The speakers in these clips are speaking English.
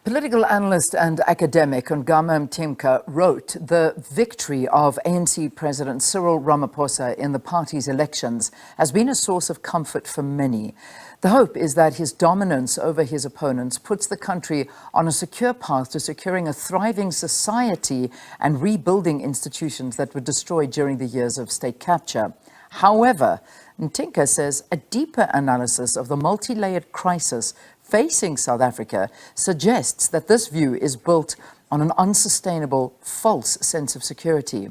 Political analyst and academic Ongama Mtimka wrote, "The victory of ANC President Cyril Ramaphosa in the party's elections has been a source of comfort for many. The hope is that his dominance over his opponents puts the country on a secure path to securing a thriving society and rebuilding institutions that were destroyed during the years of state capture. However, Mtimka says a deeper analysis of the multi-layered crisis facing South Africa suggests that this view is built on an unsustainable, false sense of security.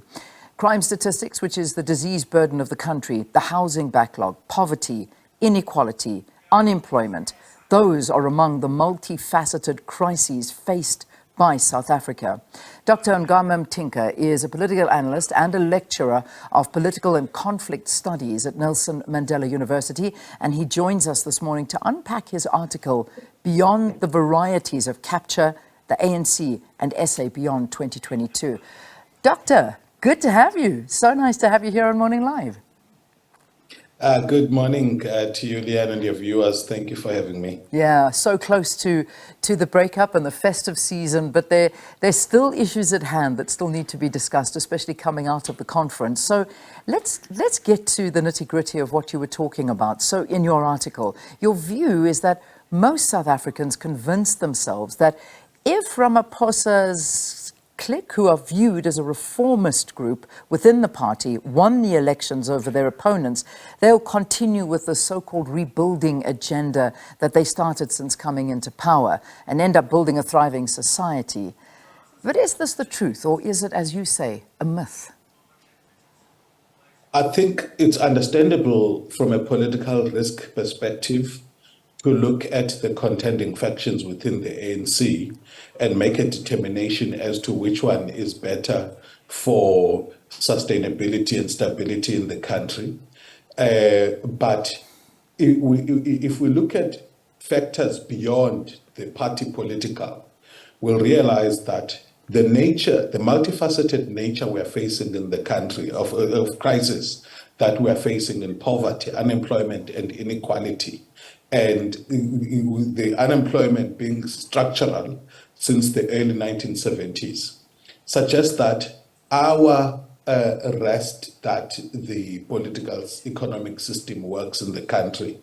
Crime statistics, which is the disease burden of the country, the housing backlog, poverty, inequality, unemployment, those are among the multifaceted crises faced by South Africa." Dr. Ongama Mtimka is a political analyst and a lecturer of political and conflict studies at Nelson Mandela University, and he joins us this morning to unpack his article, "Beyond the Varieties of Capture, the ANC and SA Beyond 2022. Doctor, good to have you. So nice to have you here on Morning Live. Good morning to you, Leanne, and your viewers. Thank you for having me. Yeah, so close to the breakup and the festive season, but there's still issues at hand that still need to be discussed, especially coming out of the conference. So let's get to the nitty-gritty of what you were talking about. So in your article, your view is that most South Africans convinced themselves that if Ramaphosa's clique, who are viewed as a reformist group within the party, won the elections over their opponents, they'll continue with the so-called rebuilding agenda that they started since coming into power and end up building a thriving society. But is this the truth, or is it, as you say, a myth? I think it's understandable from a political risk perspective to look at the contending factions within the ANC and make a determination as to which one is better for sustainability and stability in the country. But if we look at factors beyond the party political, we'll realize that the multifaceted nature we're facing in the country of crisis that we're facing in poverty, unemployment, and inequality, and the unemployment being structural since the early 1970s, suggests that our rest that the political economic system works in the country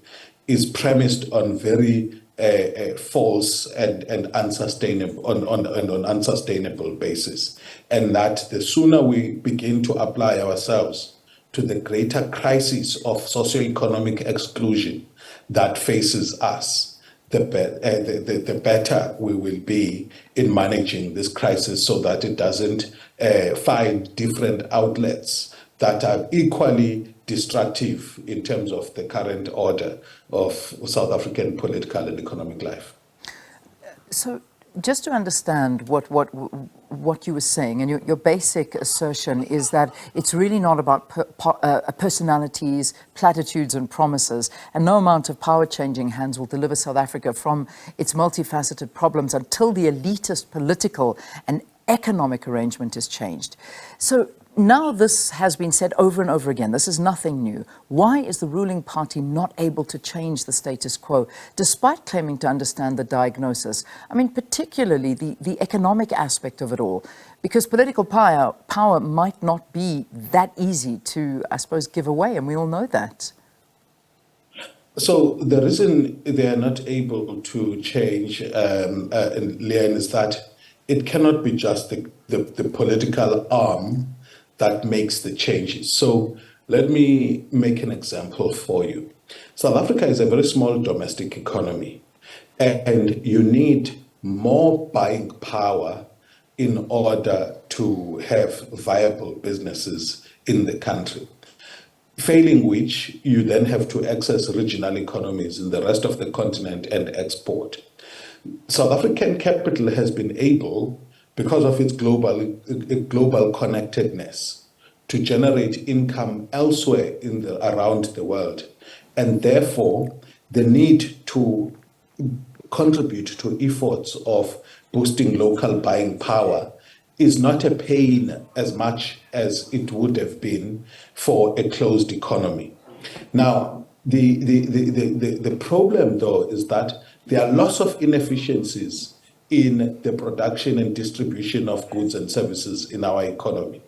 is premised on very false and unsustainable on an unsustainable basis, and that the sooner we begin to apply ourselves to the greater crisis of socioeconomic exclusion that faces us, the better we will be in managing this crisis so that it doesn't find different outlets that are equally destructive in terms of the current order of South African political and economic life. So just to understand what you were saying, and your basic assertion is that it's really not about personalities, platitudes and promises, and no amount of power-changing hands will deliver South Africa from its multifaceted problems until the elitist political and economic arrangement is changed. So now this has been said over and over again. This is nothing new. Why is the ruling party not able to change the status quo, despite claiming to understand the diagnosis? I mean, particularly the economic aspect of it all, because political power might not be that easy to, I suppose, give away, and we all know that. So the reason they are not able to change, Leanne, is that it cannot be just the political arm that makes the changes. So let me make an example for you. South Africa is a very small domestic economy, and you need more buying power in order to have viable businesses in the country. Failing which, you then have to access regional economies in the rest of the continent and export. South African capital has been able, because of its global connectedness, to generate income elsewhere around the world, and therefore the need to contribute to efforts of boosting local buying power is not a pain as much as it would have been for a closed economy. Now, the problem, though, is that there are lots of inefficiencies in the production and distribution of goods and services in our economy.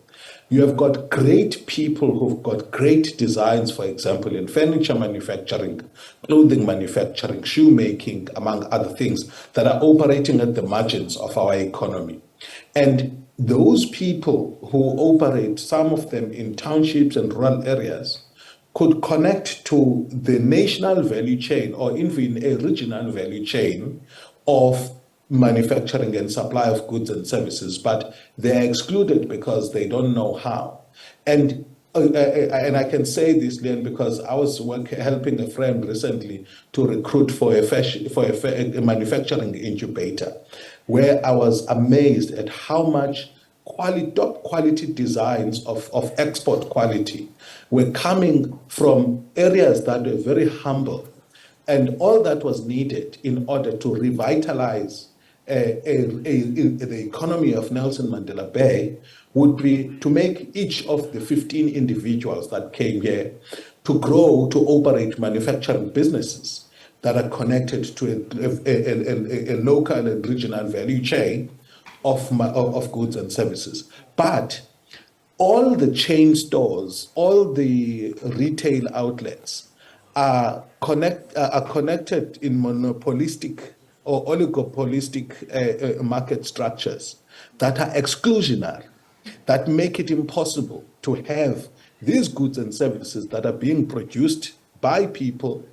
You have got great people who've got great designs, for example, in furniture manufacturing, clothing manufacturing, shoemaking, among other things, that are operating at the margins of our economy. And those people who operate, some of them in townships and rural areas, could connect to the national value chain or even a regional value chain of manufacturing and supply of goods and services, but they're excluded because they don't know how. And I can say this, Leon, because I was helping a friend recently to recruit for a manufacturing incubator, where I was amazed at how much top quality designs of export quality were coming from areas that were very humble. And all that was needed in order to revitalize the economy of Nelson Mandela Bay would be to make each of the 15 individuals that came here to grow, to operate manufacturing businesses that are connected to a local and regional value chain of goods and services. But all the chain stores, all the retail outlets are connected in monopolistic or oligopolistic market structures that are exclusionary, that make it impossible to have these goods and services that are being produced by people,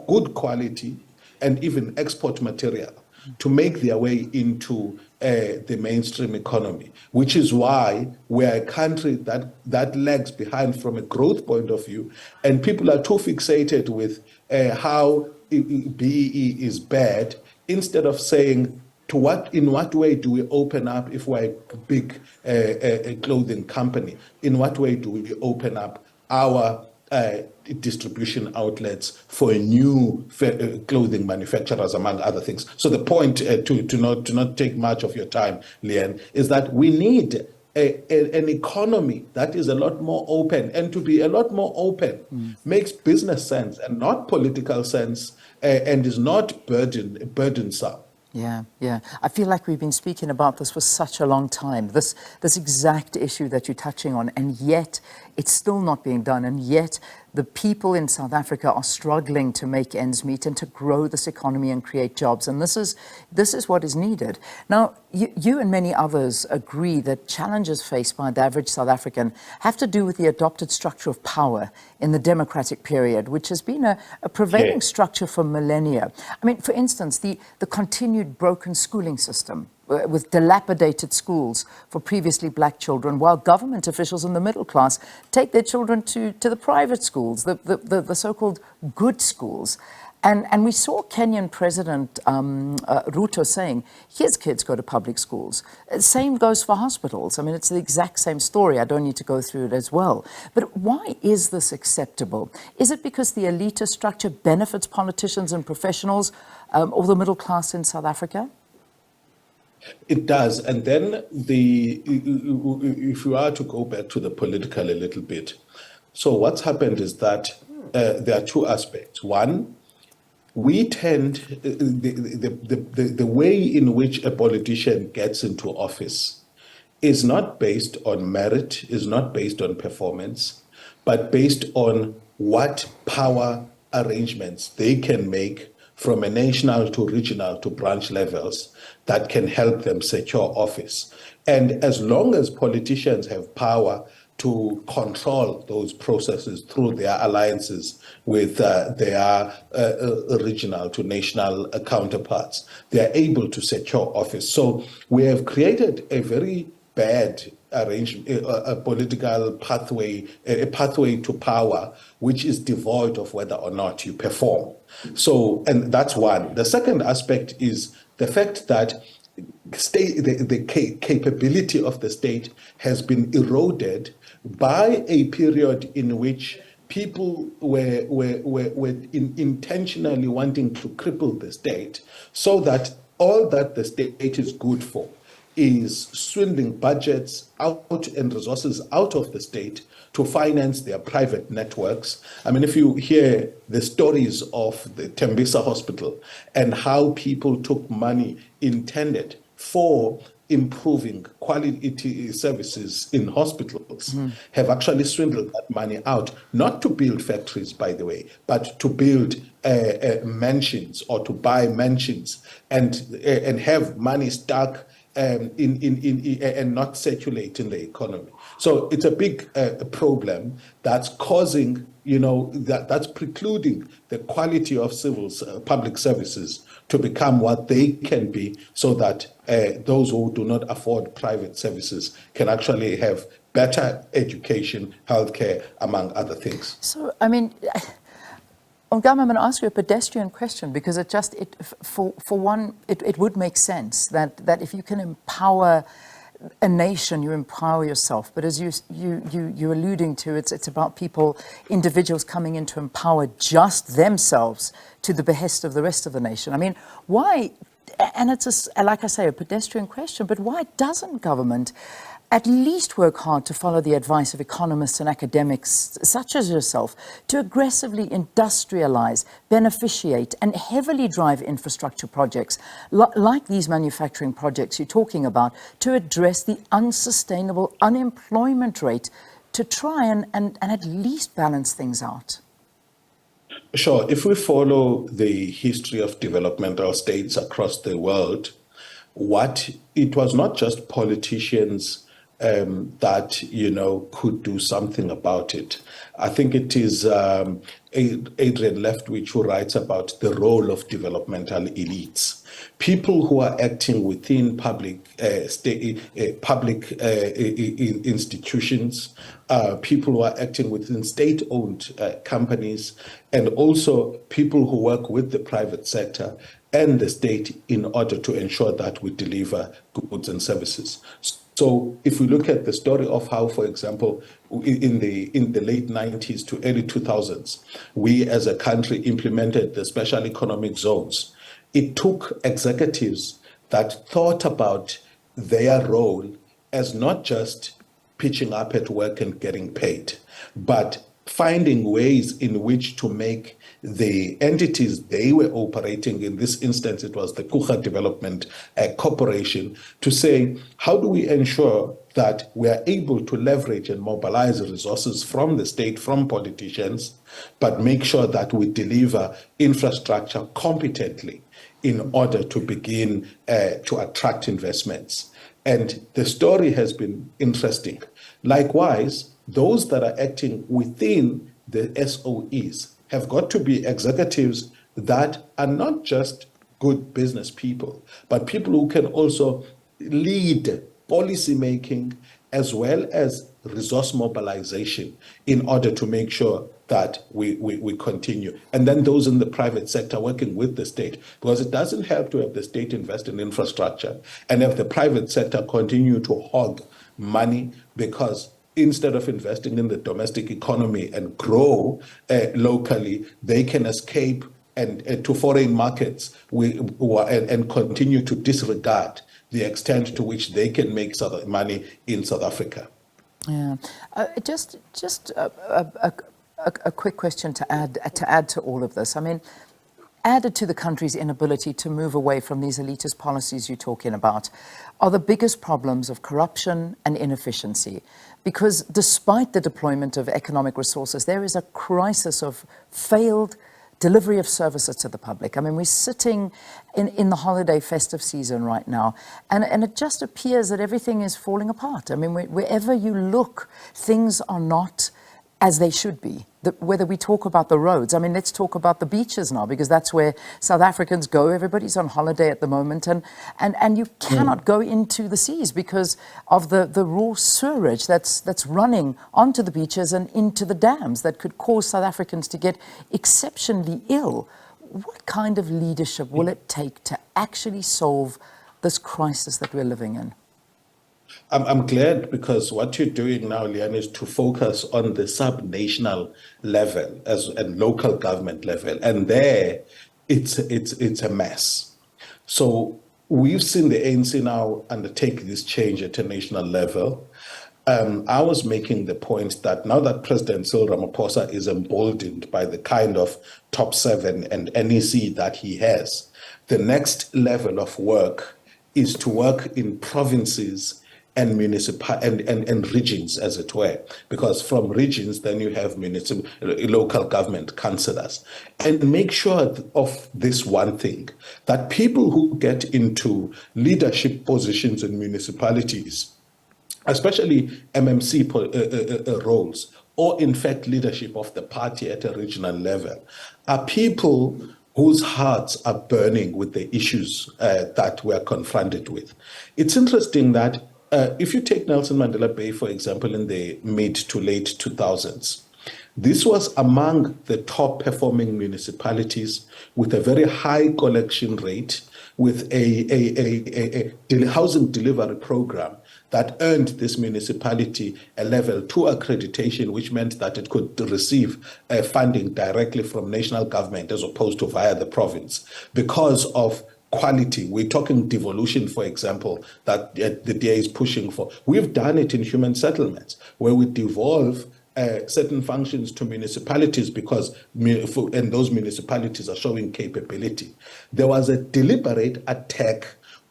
good quality, and even export material, to make their way into the mainstream economy, which is why we're a country that lags behind from a growth point of view, and people are too fixated with how BEE is bad, instead of saying, in what way do we open up if we're a big clothing company? In what way do we open up our distribution outlets for new clothing manufacturers, among other things? So the point, to not take much of your time, Leanne, is that we need an economy that is a lot more open, and to be a lot more open makes business sense and not political sense, and is not burdensome. Yeah, yeah. I feel like we've been speaking about this for such a long time, this exact issue that you're touching on, and yet it's still not being done, and yet the people in South Africa are struggling to make ends meet and to grow this economy and create jobs, and this is what is needed. Now, you and many others agree that challenges faced by the average South African have to do with the adopted structure of power in the democratic period, which has been a prevailing structure for millennia. I mean, for instance, the continued broken schooling system, with dilapidated schools for previously black children, while government officials in the middle class take their children to the private schools, the so-called good schools. And we saw Kenyan President Ruto saying his kids go to public schools. Same goes for hospitals. I mean, it's the exact same story. I don't need to go through it as well. But why is this acceptable? Is it because the elitist structure benefits politicians and professionals, or the middle class in South Africa? It does. And then if you are to go back to the political a little bit, so what's happened is that there are two aspects. One, we tend, the way in which a politician gets into office is not based on merit, is not based on performance, but based on what power arrangements they can make from a national to regional to branch levels that can help them secure office. And as long as politicians have power to control those processes through their alliances with their regional to national counterparts, they are able to secure office. So we have created a very bad arrangement, a political pathway, a pathway to power, which is devoid of whether or not you perform. So, and that's one. The second aspect is the fact that the capability of the state has been eroded by a period in which people were intentionally wanting to cripple the state, so that all that the state is good for is swindling budgets out and resources out of the state to finance their private networks. I mean, if you hear the stories of the Tembisa Hospital and how people took money intended for improving quality services in hospitals, have actually swindled that money out, not to build factories, by the way, but to build mansions or to buy mansions and have money stuck and not circulate in the economy. So it's a big problem that's causing, that's precluding the quality of public services to become what they can be, so that those who do not afford private services can actually have better education, healthcare, among other things. So, I mean, Ongama, I'm going to ask you a pedestrian question, because for one, it would make sense that if you can empower a nation, you empower yourself. But as you're alluding to, it's about people, individuals coming in to empower just themselves to the behest of the rest of the nation. I mean, why, and it's like I say, a pedestrian question, but why doesn't government at least work hard to follow the advice of economists and academics such as yourself to aggressively industrialize, beneficiate, and heavily drive infrastructure projects like these manufacturing projects you're talking about to address the unsustainable unemployment rate, to try and at least balance things out? Sure. If we follow the history of developmental states across the world, it was not just politicians that could do something about it. I think it is Adrian Leftwich who writes about the role of developmental elites, people who are acting within public institutions, people who are acting within state-owned companies, and also people who work with the private sector and the state in order to ensure that we deliver goods and services. So if we look at the story of how, for example, in the late 90s to early 2000s, we as a country implemented the special economic zones, it took executives that thought about their role as not just pitching up at work and getting paid, but finding ways in which to make the entities they were operating, in this instance it was the Kucha Development Corporation, to say, how do we ensure that we are able to leverage and mobilize resources from the state, from politicians, but make sure that we deliver infrastructure competently in order to begin to attract investments. And the story has been interesting. Likewise, those that are acting within the SOEs have got to be executives that are not just good business people, but people who can also lead policy making as well as resource mobilization in order to make sure that we continue. And then those in the private sector working with the state, because it doesn't help to have the state invest in infrastructure and have the private sector continue to hog money, because instead of investing in the domestic economy and grow locally, they can escape and to foreign markets and continue to disregard the extent to which they can make money in South Africa. Yeah, just a quick question to add to all of this. I mean, added to the country's inability to move away from these elitist policies you're talking about are the biggest problems of corruption and inefficiency. Because despite the deployment of economic resources, there is a crisis of failed delivery of services to the public. I mean, we're sitting in the holiday festive season right now, and it just appears that everything is falling apart. I mean, wherever you look, things are not as they should be. Whether we talk about the roads, I mean, let's talk about the beaches now, because that's where South Africans go. Everybody's on holiday at the moment, and you cannot go into the seas because of the raw sewage that's running onto the beaches and into the dams that could cause South Africans to get exceptionally ill. What kind of leadership will it take to actually solve this crisis that we're living in? I'm glad, because what you're doing now, Leanne, is to focus on the sub-national level and local government level, and there it's a mess. So we've seen the ANC now undertake this change at a national level. I was making the point that now that President Cyril Ramaphosa is emboldened by the kind of top 7 and NEC that he has, the next level of work is to work in provinces and and regions, as it were, because from regions then you have local government councillors, and make sure of this one thing, that people who get into leadership positions in municipalities, especially MMC roles, or in fact leadership of the party at a regional level, are people whose hearts are burning with the issues that we're confronted with. It's interesting that if you take Nelson Mandela Bay, for example, in the mid to late 2000s, this was among the top performing municipalities with a very high collection rate, with a housing delivery program that earned this municipality a level 2 accreditation, which meant that it could receive funding directly from national government as opposed to via the province because of quality. We're talking devolution, for example, that the DA is pushing for. We've done it in human settlements, where we devolve certain functions to municipalities and those municipalities are showing capability. There was a deliberate attack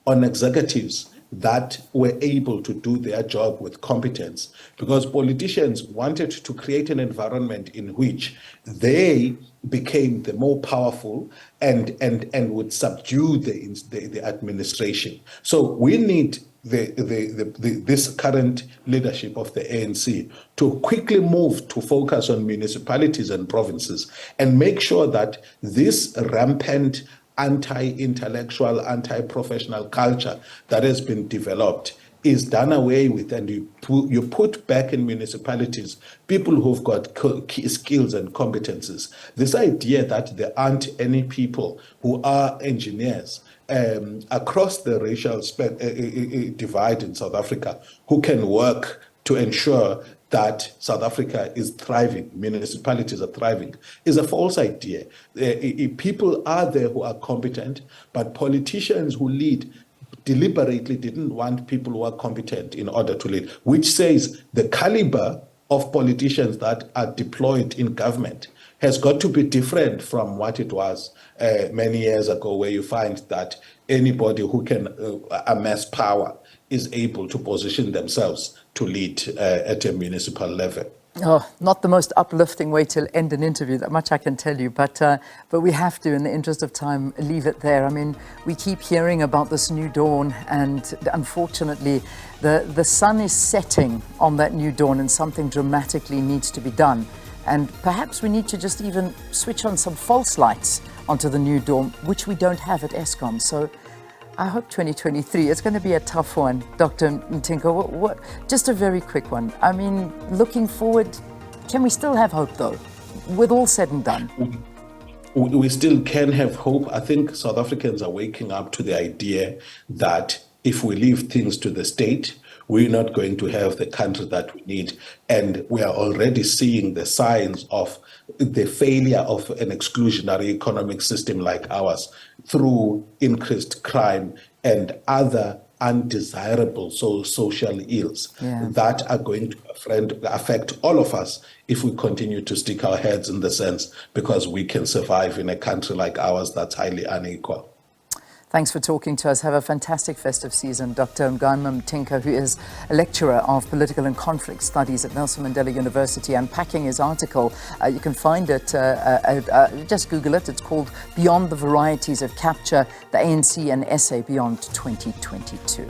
on executives that were able to do their job with competence, because politicians wanted to create an environment in which they became the more powerful and would subdue the administration. So we need this current leadership of the ANC to quickly move to focus on municipalities and provinces and make sure that this rampant anti-intellectual, anti-professional culture that has been developed is done away with, and you put back in municipalities people who've got skills and competences. This idea that there aren't any people who are engineers across the racial divide in South Africa who can work to ensure that South Africa is thriving, municipalities are thriving, is a false idea. People are there who are competent, but politicians who lead deliberately didn't want people who are competent in order to lead, which says the caliber of politicians that are deployed in government has got to be different from what it was many years ago, where you find that anybody who can amass power is able to position themselves to lead at a municipal level. Oh, not the most uplifting way to end an interview, that much I can tell you, but we have to, in the interest of time, leave it there. I mean, we keep hearing about this new dawn, and unfortunately, the sun is setting on that new dawn, and something dramatically needs to be done. And perhaps we need to just even switch on some false lights onto the new dawn, which we don't have at Eskom. So I hope 2023, it's going to be a tough one. Dr. Mtimka, just a very quick one. I mean, looking forward, can we still have hope though, with all said and done? We still can have hope. I think South Africans are waking up to the idea that if we leave things to the state, we're not going to have the country that we need. And we are already seeing the signs of the failure of an exclusionary economic system like ours through increased crime and other undesirable social ills that are going to affect all of us if we continue to stick our heads in the sands, because we can survive in a country like ours that's highly unequal. Thanks for talking to us. Have a fantastic festive season. Dr. Ongama Mtimka, who is a lecturer of political and conflict studies at Nelson Mandela University, unpacking his article. You can find it, just Google it. It's called Beyond the Varieties of Capture, the ANC and SA Beyond 2022.